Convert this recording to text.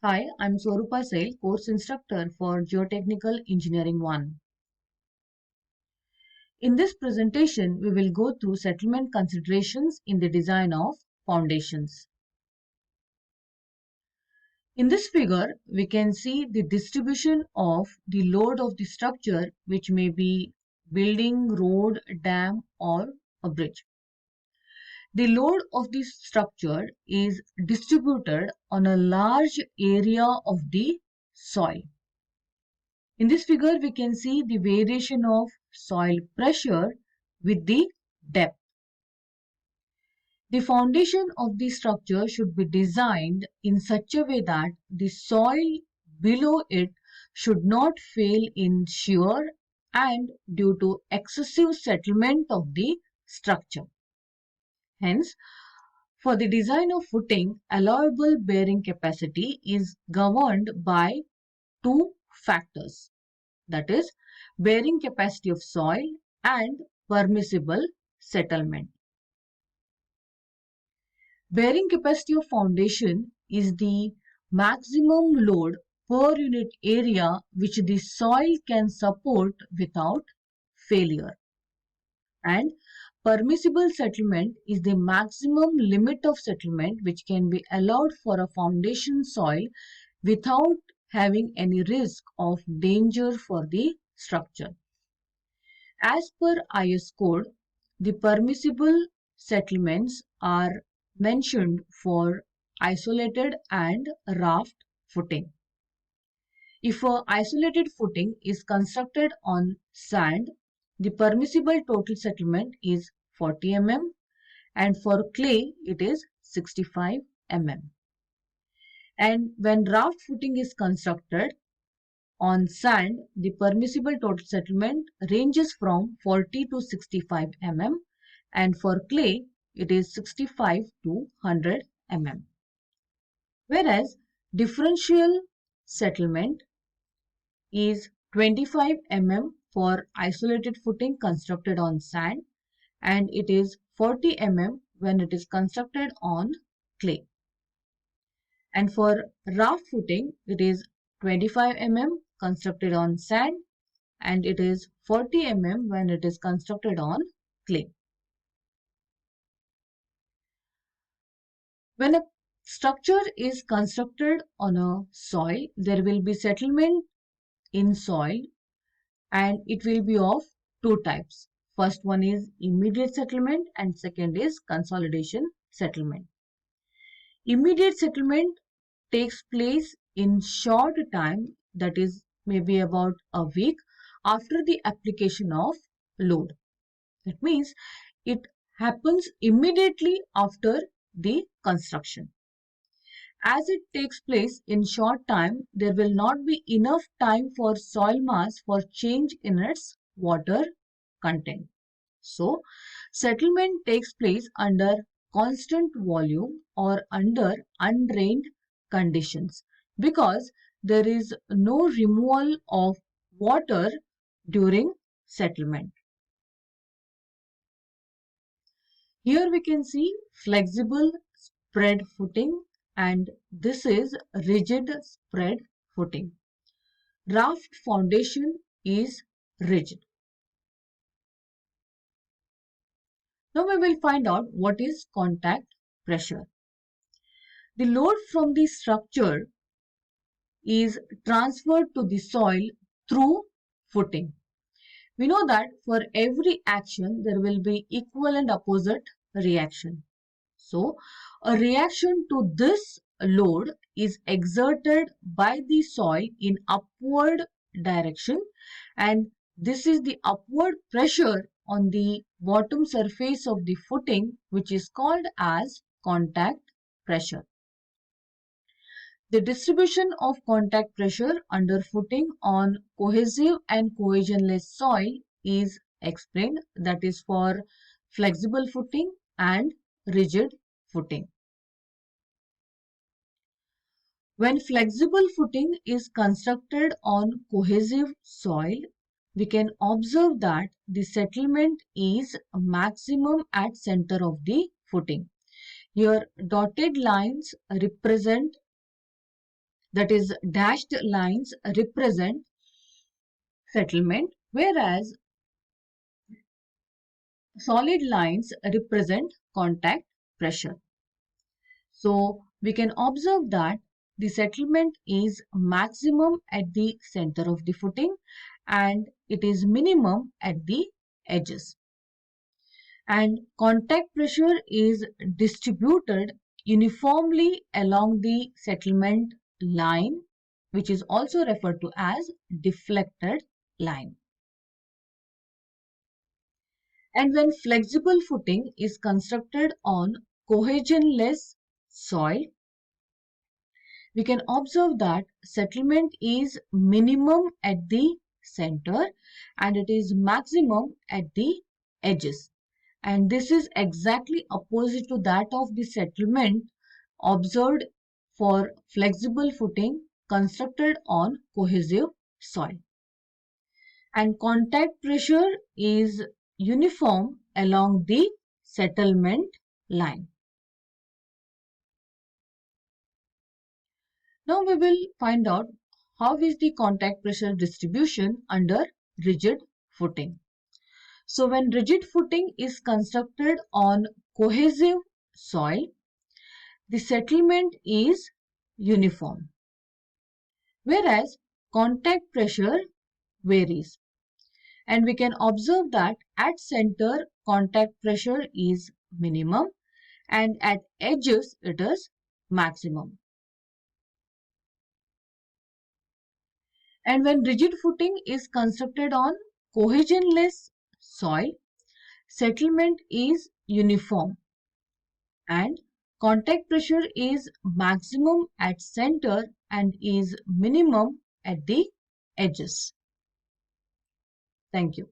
Hi, I'm Swarupa Sail, course instructor for Geotechnical Engineering 1. In this presentation, we will go through settlement considerations in the design of foundations. In this figure, we can see the distribution of the load of the structure, which may be building, road, dam, or a bridge. The load of the structure is distributed on a large area of the soil. In this figure, we can see the variation of soil pressure with the depth. The foundation of the structure should be designed in such a way that the soil below it should not fail in shear and due to excessive settlement of the structure. Hence, for the design of footing, allowable bearing capacity is governed by two factors. That is, bearing capacity of soil and permissible settlement. Bearing capacity of foundation is the maximum load per unit area which the soil can support without failure. And permissible settlement is the maximum limit of settlement which can be allowed for a foundation soil without having any risk of danger for the structure. As per IS code, the permissible settlements are mentioned for isolated and raft footing. If an isolated footing is constructed on sand, the permissible total settlement is 40 mm and for clay it is 65 mm. And when raft footing is constructed on sand, the permissible total settlement ranges from 40 to 65 mm and for clay it is 65 to 100 mm. Whereas differential settlement is 25 mm for isolated footing constructed on sand and it is 40 mm when it is constructed on clay. And for raft footing it is 25 mm constructed on sand and it is 40 mm when it is constructed on clay. When a structure is constructed on a soil, there will be settlement in soil and it will be of two types. First one is immediate settlement and second is consolidation settlement. Immediate settlement takes place in short time, that is maybe about a week after the application of load. That means it happens immediately after the construction. As it takes place in short time, there will not be enough time for soil mass for change in its water content. So, settlement takes place under constant volume or under undrained conditions because there is no removal of water during settlement. Here we can see flexible spread footing and this is rigid spread footing. Raft foundation is rigid. Now we will find out what is contact pressure. The load from the structure is transferred to the soil through footing. We know that for every action there will be equal and opposite reaction. So, a reaction to this load is exerted by the soil in upward direction and this is the upward pressure on the bottom surface of the footing which is called as contact pressure. The distribution of contact pressure under footing on cohesive and cohesionless soil is explained, that is for flexible footing and rigid footing. When flexible footing is constructed on cohesive soil, we can observe that the settlement is maximum at center of the footing. Here dotted lines represent that is dashed lines represent settlement, whereas solid lines represent contact pressure. So we can observe that the settlement is maximum at the center of the footing and it is minimum at the edges. And contact pressure is distributed uniformly along the settlement line, which is also referred to as deflected line. And when flexible footing is constructed on cohesionless soil, we can observe that settlement is minimum at the center and it is maximum at the edges. And this is exactly opposite to that of the settlement observed for flexible footing constructed on cohesive soil. And contact pressure is uniform along the settlement line. Now we will find out how is the contact pressure distribution under rigid footing. So when rigid footing is constructed on cohesive soil, the settlement is uniform, whereas contact pressure varies. And we can observe that at center contact pressure is minimum and at edges it is maximum. And when rigid footing is constructed on cohesionless soil, settlement is uniform and contact pressure is maximum at center and is minimum at the edges. Thank you.